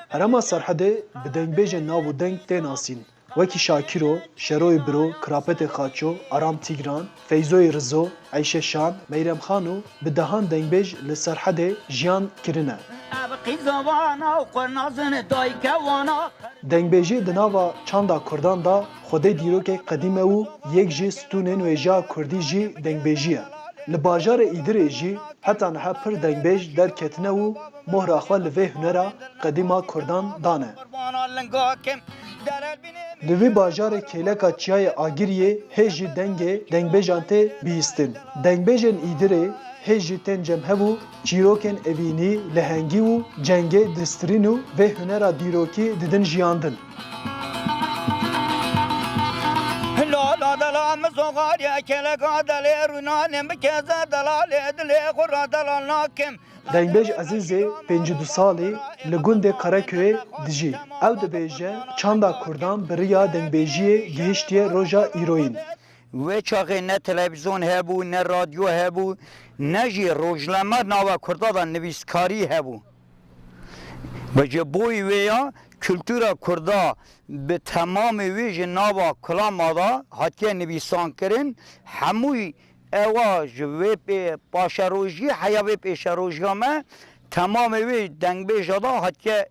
Herema Serhedê bi dengbêjên nav û deng tên asîn. Wekî Şakîro, Şeroyê Biro, Kirapetê Xaço, Aram Tigran, Feyzoyê Rizo, Eyşe Şan, Meyrem Xan û bi dehan dengbêj li Serhedê jiyan kirine. Dengbêjî di nava çanda Kurdan da xwedê dîrokek qedîm e û yek ji stûnên wêjeya Kurdî jî dengbêjî ye. Li bajarê Îdirê jî heta niha pir dengbêj derketine û mohra xwe li vê hunera qedîma Kurdan dane. Li vê bajarê kêleka Çiyayê Agiriyê hê jî dengê dengbêjan tê bihîstin. Dengbêjên Îdirê hê jî tên cemhev û çîrokên evînî, lehengî û cengê distirîn û vê hunera dîrokî didin jiyandin. Dengbêj Ezîzê 52 salî li gundê Qareköyê dijî. Ew dibêje çanda Kurdan bi riya dengbêjiyê gihîştiye roja îroyîn. Wê çaxê ne televîzyon hebû, ne radyo hebû, ne jî rojname nava Kurda da nivîskarî hebû. Ji boî wê ya kültûra Kurda bi temamê wê ji nava kulama da hatiye nivîsankirin, hemû ewa ji vê paşerojiyê heya vê pêşerojiya me temamê wê dengbêja da hatiye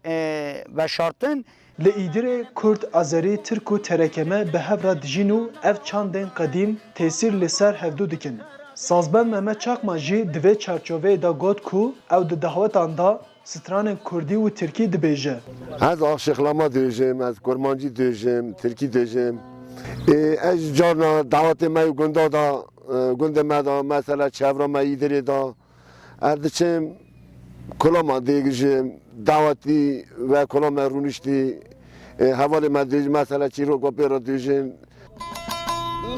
veşartin. Li Îdirê Kurd, Azerî, Tirk û Terekeme bi hev re dijîn û ev çandên qedîm tesîr li ser hevdû dikin. Sazben Mehmet Çakma jî di vê çerçoveyê de got ku ew di dawetan da stranên Kurdî û Tirkî dibêje. Ez aşıqlama diyeceğim, ez kurmancı diyeceğim, Türkî diyeceğim. Ez carna davetê me gunda da, gundê me da, mesela çevra me İdirê da, ez diçim kulama diyeceğim, davetî ve kulama rûniştî, hevalê me diyeceğim, mesela çîrok ve pêra diyeceğim.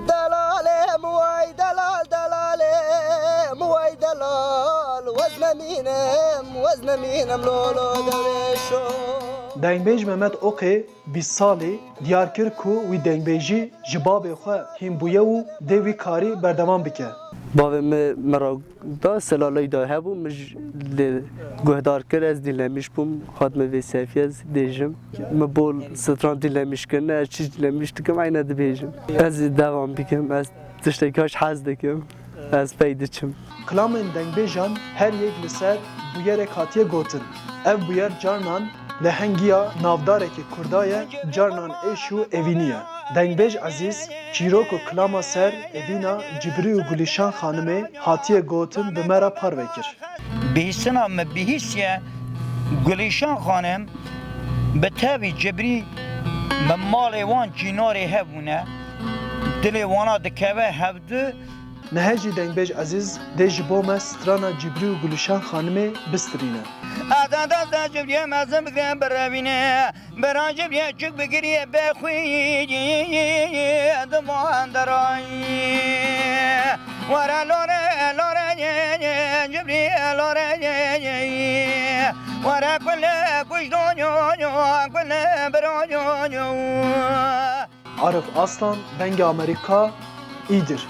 Delalem vay delal delalem vay delal vezneminem lolo deveşo. Dengbêj Mehmet Oqê 20 salî diyar kir ku wî dengbêjî ji babê xwe hînbûye û dê wî karî berdewam bike. Bavê me mera da selaleyî da hebû min lê guhdar kir ez dîlemiş bûm hat me vê sefî ez dêjim me bol stran dîlemişkirine ez çî dîlemiş dikim eyne dibêjim ez ê devam bikim ez tiştekî hez dikim ez pey diçim. Kilamên dengbêjan her yek li ser bûyerek hatiye gotin. Ev bûyer carnan lehengiya navdarekî Kurda ye, carnan êş û evînî ye. Dengbêj Ezîz, çîrok û kilama ser evîna Cibrî û Gulîşan xanimê hatiye gotin bi me re par vekir. Bihîstina me bihîsiye Gulîşan xanim bi tevî Cibrî me malê wan cînarê hebûne, dilê wana dikeve hevdû. Nehe jî dengbêj Ezîz dê ji bo me strana Cibrî û Gulîşan xanimê bistirîne. Adada Cibriye mezim bigren berevine, beran Cibriye çık bigiriye bexuyi, dumandaray. Vara lore lore Cibriye lore, vara kulle kuşdonyo, kulle beronyo. Arif Aslan, Bengi Amerika, İdir.